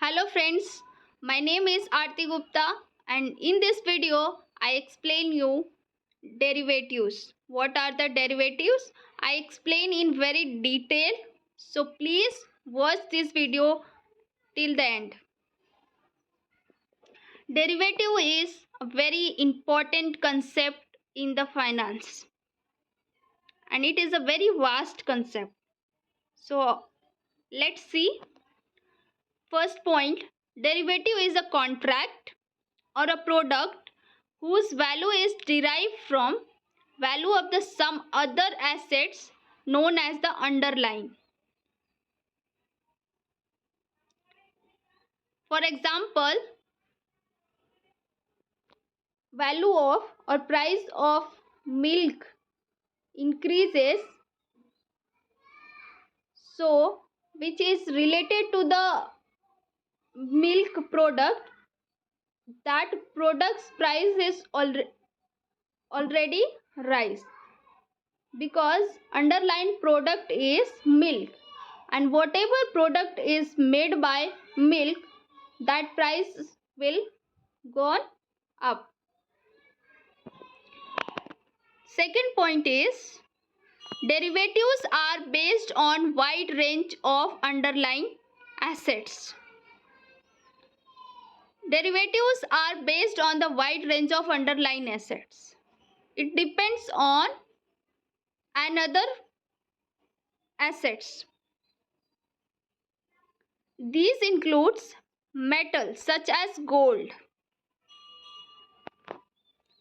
Hello friends, my name is Aarti Gupta and in this video I explain you derivatives. What are the derivatives? I explain in very detail. So please watch this video till the end. Derivative is a very important concept in the finance and it is a very vast concept. So let's see. First point, derivative is a contract or a product whose value is derived from value of the some other assets known as the underlying. For example, value of or price of milk increases, so which is related to the milk product, that product's price is already rise because underlying product is milk, and whatever product is made by milk, that price will go up. Second point is derivatives are based on wide range of underlying assets. Derivatives are based on the wide range of underlying assets. It depends on another assets. These includes metals such as gold.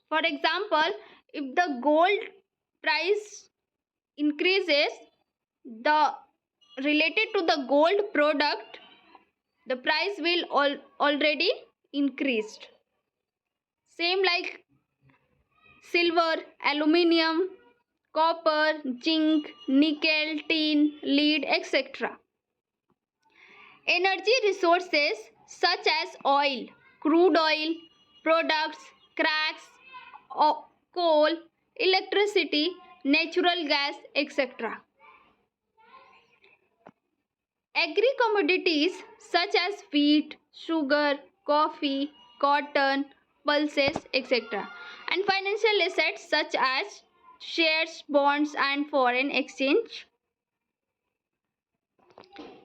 For example, if the gold price increases, the related to the gold product, the price will already increased. Same like silver, aluminium, copper, zinc, nickel, tin, lead, etc. Energy resources such as oil, crude oil, products, cracks, coal, electricity, natural gas, etc. Agri commodities such as wheat, sugar, coffee, cotton, pulses, etc. And financial assets such as shares, bonds, and foreign exchange.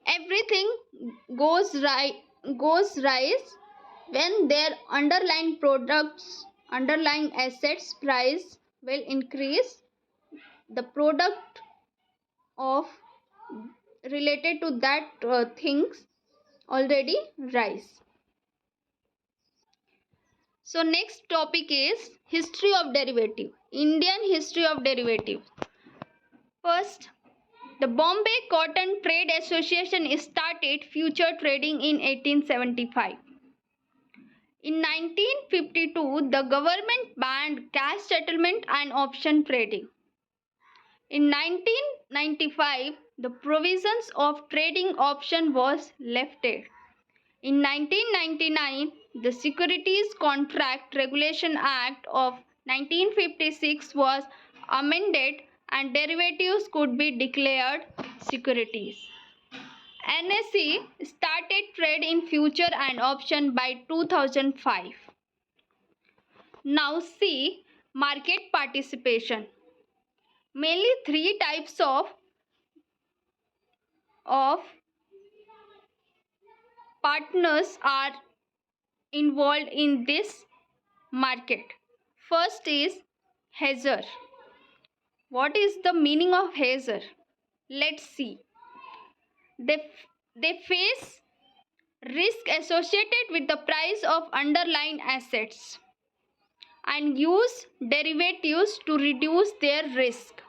Everything goes rise when their underlying assets price will increase. The product of related to that things already rise. So next topic is history of derivative. Indian history of derivative. First, the Bombay Cotton Trade Association started future trading in 1875. In 1952, the government banned cash settlement and option trading. In 1995, the provisions of trading option was lifted. In 1999, the Securities Contract Regulation Act of 1956 was amended and derivatives could be declared securities. NSE started trade in future and option by 2005. Now see market participation. Mainly three types of partners are involved in this market. First is hedger. What is the meaning of hedger? Let's see. They face risk associated with the price of underlying assets and use derivatives to reduce their risk.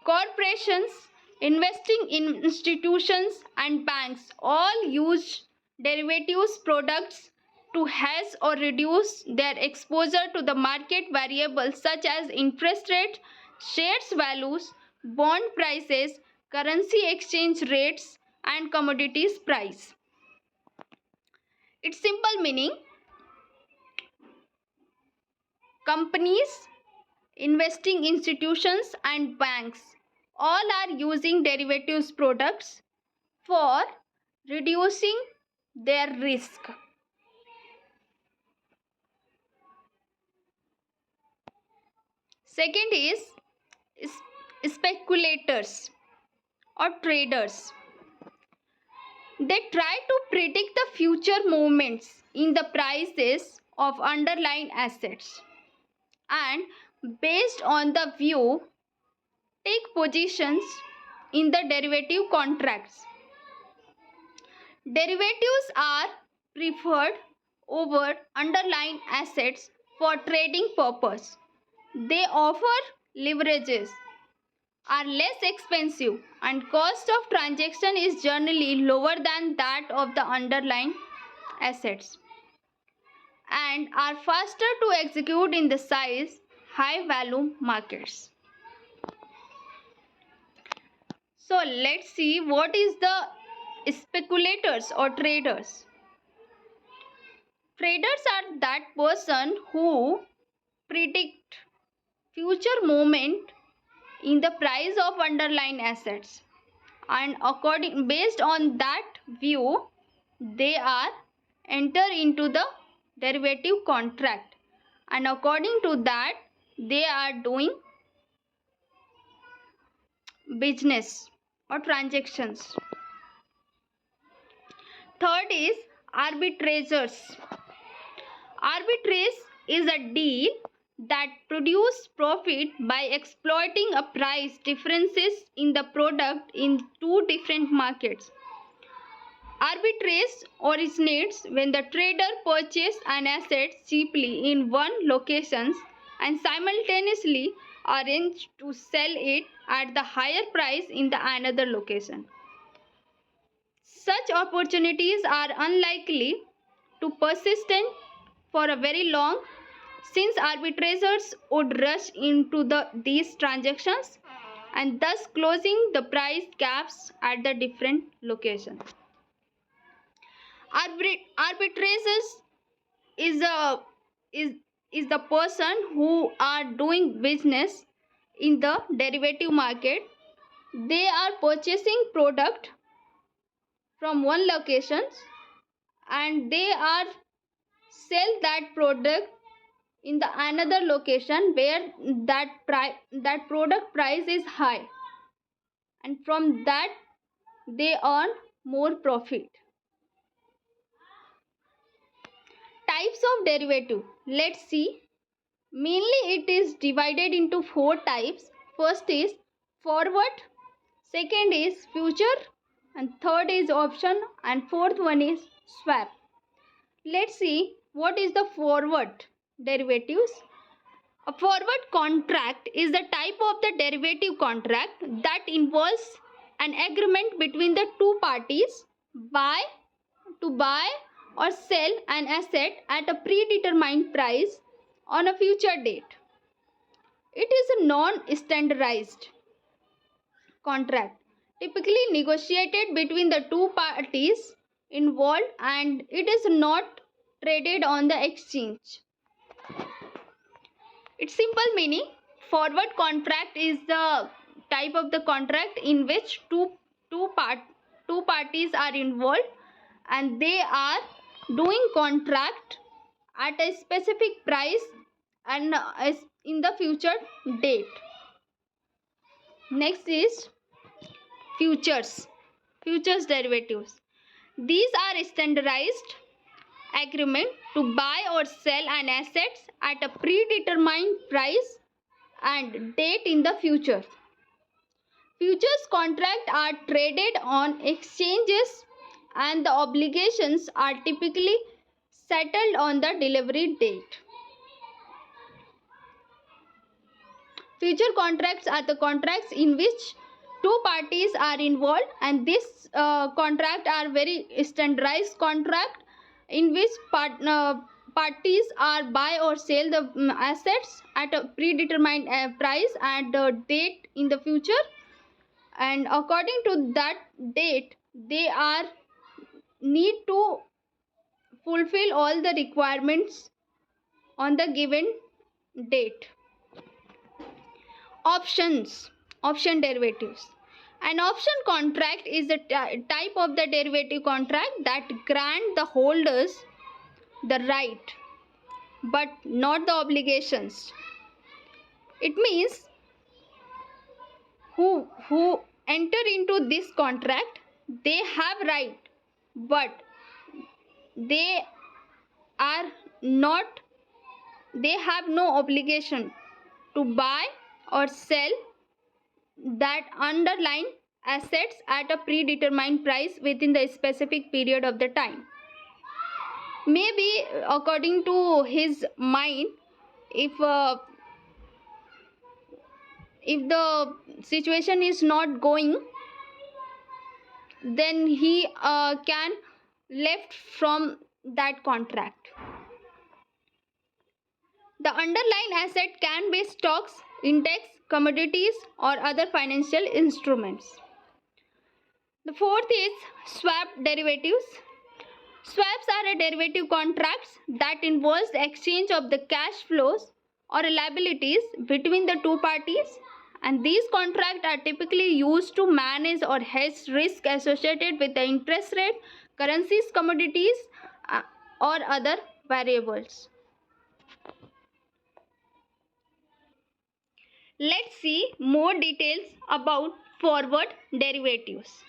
Corporations, investing institutions, and banks all use derivatives products to hedge or reduce their exposure to the market variables such as interest rate, shares values, bond prices, currency exchange rates, and commodities price. Its simple meaning: companies, investing institutions, and banks all are using derivatives products for reducing their risk. Second is speculators or traders. They try to predict the future movements in the prices of underlying assets and, based on the view, take positions in the derivative contracts. Derivatives are preferred over underlying assets for trading purpose. They offer leverages, are less expensive, and cost of transaction is generally lower than that of the underlying assets, and are faster to execute in the size high value markets. So let's see what is the speculators or traders. Traders are that person who predict future movement in the price of underlying assets, and based on that view they are enter into the derivative contract, and according to that they are doing business or transactions. Third is arbitrageurs. Arbitrage is a deal that produces profit by exploiting a price differences in the product in two different markets. Arbitrage originates when the trader purchases an asset cheaply in one location and simultaneously arranges to sell it at the higher price in the another location. Such opportunities are unlikely to persist for a very long, since arbitrageurs would rush into these transactions and thus closing the price gaps at the different locations. Arbitrageurs is a is the person who are doing business in the derivative market. They are purchasing product from one location and they are sell that product in the another location where that product price is high, and from that they earn more profit. Types of derivative, let's see. Mainly it is divided into four types. First is forward, second is future, and third is option, and fourth one is swap. Let's see what is the forward derivatives. A forward contract is the type of the derivative contract that involves an agreement between the two parties to buy or sell an asset at a predetermined price on a future date. It is a non-standardized contract typically negotiated between the two parties involved, and it is not traded on the exchange. Its simple meaning, forward contract is the type of the contract in which two parties are involved and they are doing contract at a specific price and in the future date. Next is futures derivatives. These are standardized agreement to buy or sell an asset at a predetermined price and date in the future. Futures contracts are traded on exchanges and the obligations are typically settled on the delivery date. Future contracts are the contracts in which two parties are involved, and this contract are very standardized contract in which parties are buy or sell the assets at a predetermined price and date in the future, and according to that date they are need to fulfill all the requirements on the given date. Option derivatives. An option contract is a type of the derivative contract that grant the holders the right but not the obligations. It means who enter into this contract, they have right, but they are not, they have no obligation to buy or sell that underlying assets at a predetermined price within the specific period of the time. Maybe according to his mind, if the situation is not going, then he can left from that contract. The underlying asset can be stocks, index, commodities, or other financial instruments. The fourth is swap derivatives. Swaps are a derivative contracts that involves the exchange of the cash flows or liabilities between the two parties, and these contracts are typically used to manage or hedge risk associated with the interest rate, currencies, commodities, or other variables. Let's see more details about forward derivatives.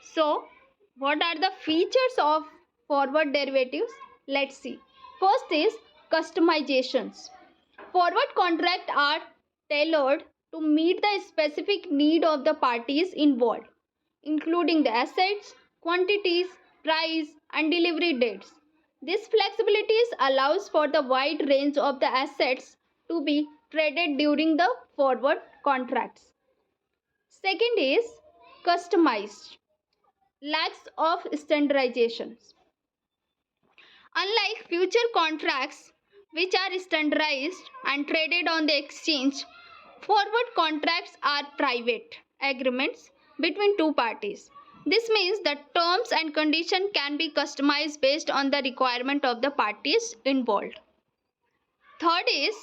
So, what are the features of forward derivatives? Let's see. First is customizations. Forward contracts are tailored to meet the specific need of the parties involved, including the assets, quantities, price, and delivery dates. This flexibility allows for the wide range of the assets to be traded during the forward contracts. Second is customized, lacks of standardizations. Unlike future contracts, which are standardized and traded on the exchange, forward contracts are private agreements between two parties. This means that terms and conditions can be customized based on the requirement of the parties involved. Third is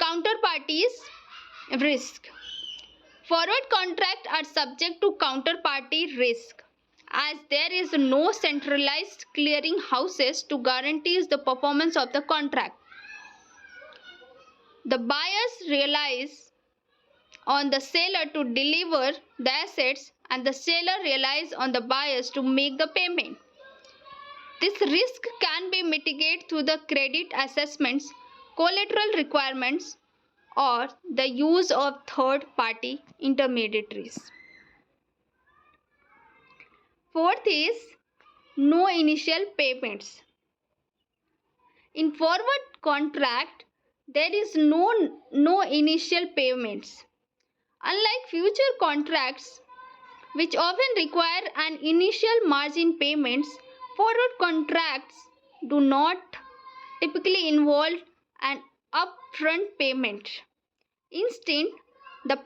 counterparties risk. Forward contracts are subject to counterparty risk, as there is no centralized clearing houses to guarantee the performance of the contract. The buyers relies on the seller to deliver the assets, and the seller relies on the buyers to make the payment. This risk can be mitigated through the credit assessments, collateral requirements, or the use of third-party intermediaries. Fourth is no initial payments. In forward contract, there is no initial payments. Unlike future contracts, which often require an initial margin payments, forward contracts do not typically involve an upfront payment. Instead, the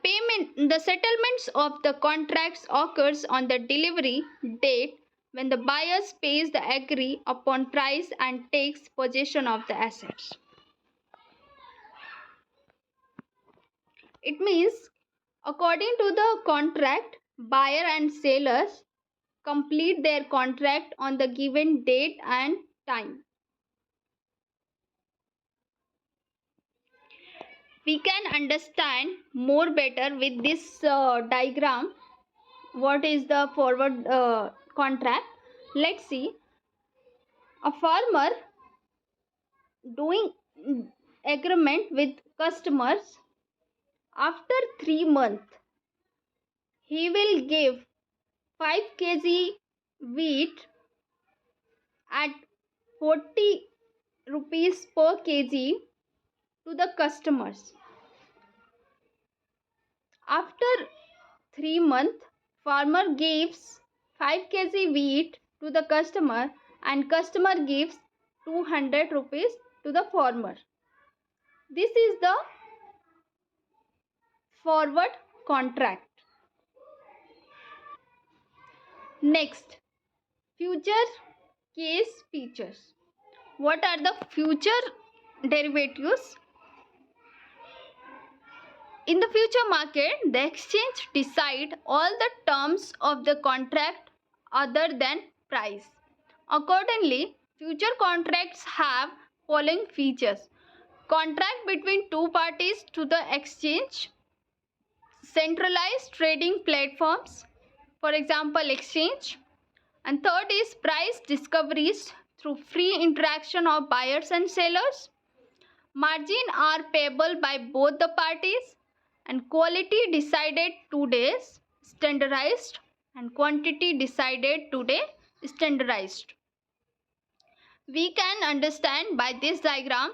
settlements of the contracts occurs on the delivery date when the buyer pays the agreed upon price and takes possession of the assets. It means, according to the contract, buyer and sellers complete their contract on the given date and time. We can understand more better with this diagram what is the forward contract. Let's see. A farmer doing agreement with customers. After 3 months, he will give 5 kg wheat at 40 rupees per kg to the customers. After 3 months, farmer gives 5 kg wheat to the customer and customer gives 200 rupees to the farmer. This is the forward contract. Next, future case features. What are the future derivatives? In the future market, the exchange decide all the terms of the contract other than price. Accordingly, future contracts have following features: contract between two parties to the exchange, centralized trading platforms, for example, exchange, and third is price discoveries through free interaction of buyers and sellers. Margin are payable by both the parties, and quality decided today, standardized, and quantity decided today, standardized. We can understand by this diagram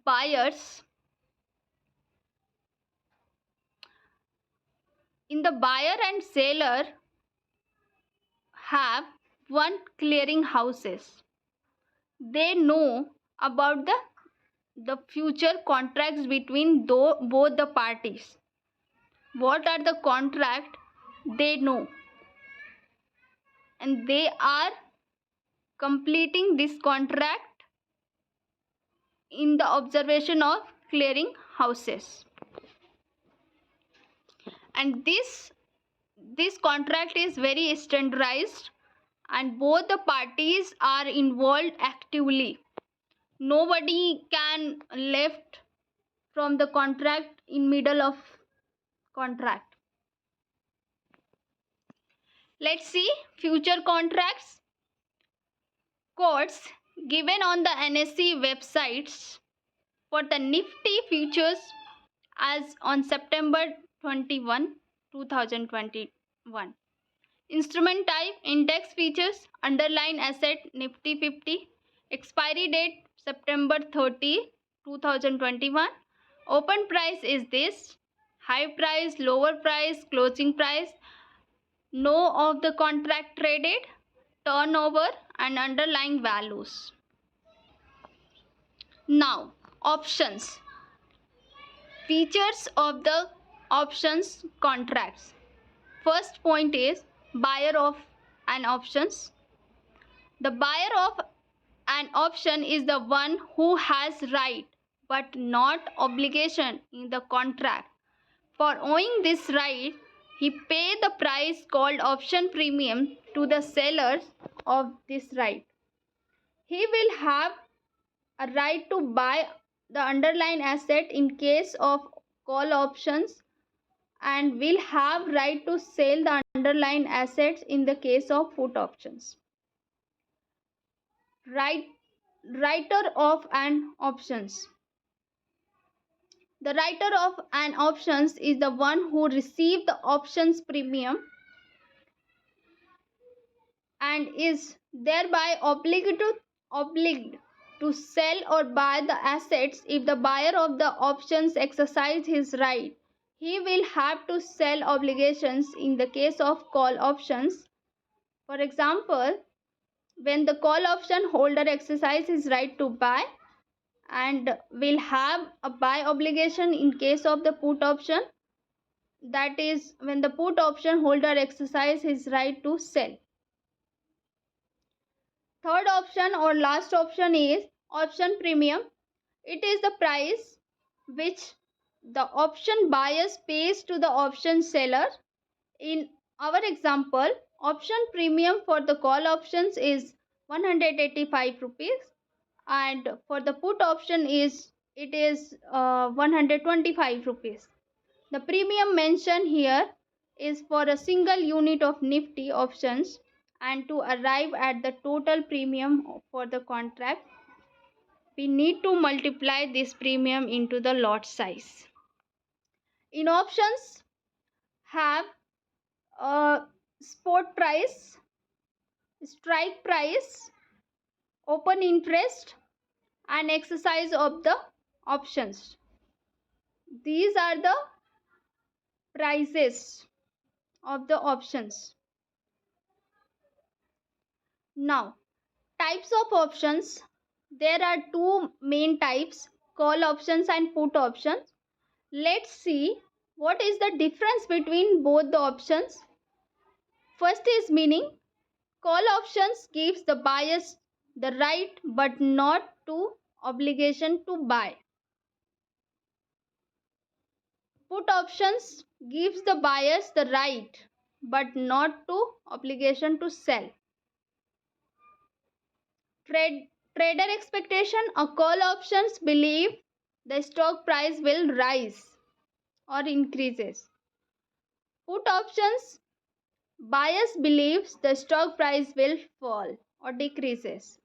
buyers in the buyer and seller have one clearing houses. They know about the future contracts between both the parties. What are the contract they know, and they are completing this contract in the observation of clearing houses. And this contract is very standardized, and both the parties are involved actively. Nobody can left from the contract in middle of contract. Let's see future contracts. Codes given on the NSE websites for the Nifty futures as on September 21, 2021. Instrument type index features underlying asset Nifty 50. Expiry date September 30, 2021. Open price is this. High price, lower price, closing price. No of the contract traded, turnover and underlying values. Now, options. Features of the options contracts. First point is buyer of an options. The buyer of an option is the one who has right but not obligation in the contract. For owning this right, he pay the price called option premium to the seller of this right. He will have a right to buy the underlying asset in case of call options, and will have right to sell the underlying assets in the case of put options. Writer of an options. The writer of an options is the one who received the options premium and is thereby obliged to sell or buy the assets. If the buyer of the options exercise his right, he will have to sell obligations in the case of call options. For example, when the call option holder exercises his right to buy and will have a buy obligation in case of the put option, that is when the put option holder exercises his right to sell. Third option or last option is option premium. It is the price which the option buyers pays to the option seller. In our example, option premium for the call options is 185 rupees, and for the put option is 125 rupees. The premium mentioned here is for a single unit of Nifty options, and to arrive at the total premium for the contract, we need to multiply this premium into the lot size. In options have a spot price, strike price, open interest, and exercise of the options. These are the prices of the options. Now, types of options. There are two main types, call options and put options. Let's see what is the difference between both the options. First is meaning. Call options gives the buyers the right but not to obligation to buy. Put options gives the buyers the right but not to obligation to sell. Trader expectation or call options believe the stock price will rise or increases. Put options buyers believes the stock price will fall or decreases.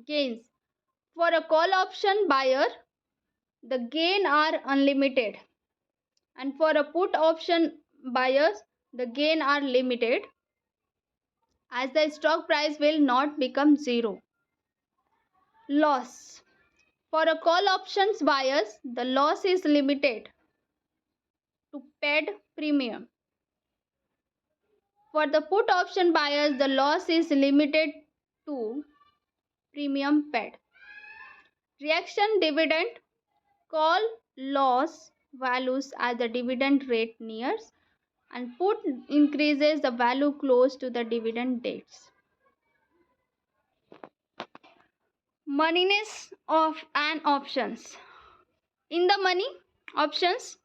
Gains. For a call option buyer, the gain are unlimited, and for a put option buyers, the gain are limited as the stock price will not become zero. Loss. For a call options buyers, the loss is limited to paid premium. For the put option buyers, the loss is limited to premium paid. Reaction dividend. Call loss values as the dividend rate nears and put increases the value close to the dividend dates. Moneyness of an options. In the money options,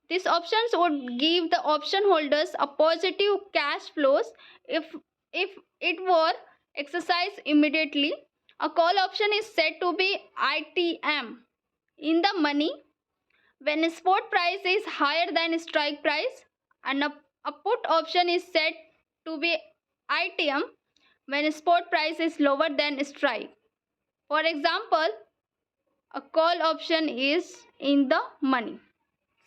these options would give the option holders a positive cash flows if it were exercised immediately. A call option is said to be ITM. In the money, when a spot price is higher than strike price, and a put option is said to be ITM when spot price is lower than strike. For example, a call option is in the money.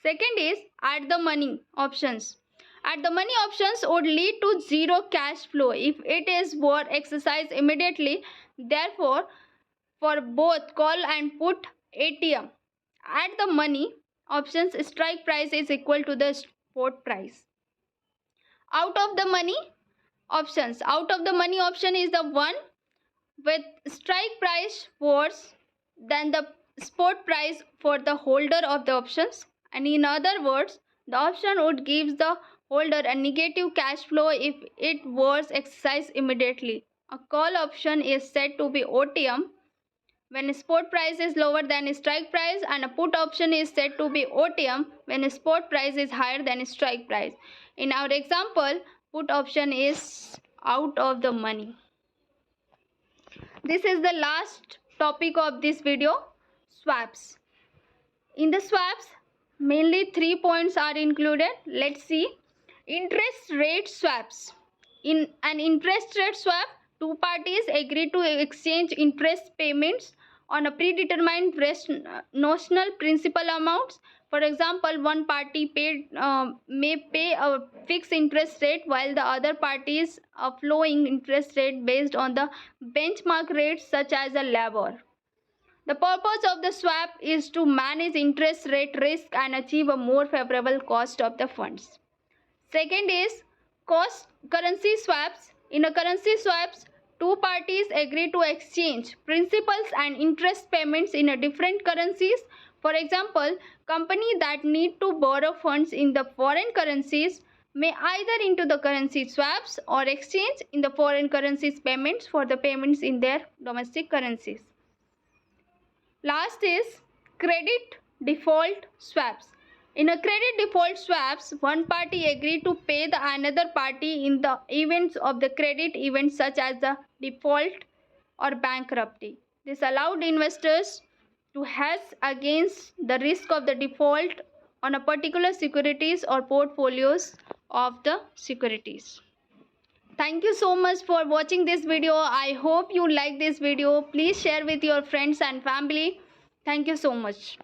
Second is at the money options. At the money options would lead to zero cash flow if it is were exercised immediately. Therefore, for both call and put ATM, at the money options strike price is equal to the spot price. Out of the money options. Out of the money option is the one with strike price worse than the spot price for the holder of the options, and in other words, the option would give the holder a negative cash flow if it was exercised immediately. A call option is said to be OTM when spot price is lower than strike price, and a put option is said to be OTM when spot price is higher than strike price. In our example, put option is out of the money. This is the last topic of this video, swaps. In the swaps, mainly 3 points are included. Let's see. Interest rate swaps. In an interest rate swap, two parties agree to exchange interest payments on a predetermined notional principal amounts. For example, one party may pay a fixed interest rate while the other party is a flowing interest rate based on the benchmark rates such as a LIBOR. The purpose of the swap is to manage interest rate risk and achieve a more favorable cost of the funds. Second is currency swaps. In a currency swaps, two parties agree to exchange principals and interest payments in a different currencies. For example, companies that need to borrow funds in the foreign currencies may either into the currency swaps or exchange in the foreign currencies payments for the payments in their domestic currencies. Last is credit default swaps. In a credit default swaps, one party agreed to pay the another party in the events of the credit events such as the default or bankruptcy. This allowed investors to hedge against the risk of the default on a particular securities or portfolios of the securities. Thank you so much for watching this video. I hope you like this video. Please share with your friends and family. Thank you so much.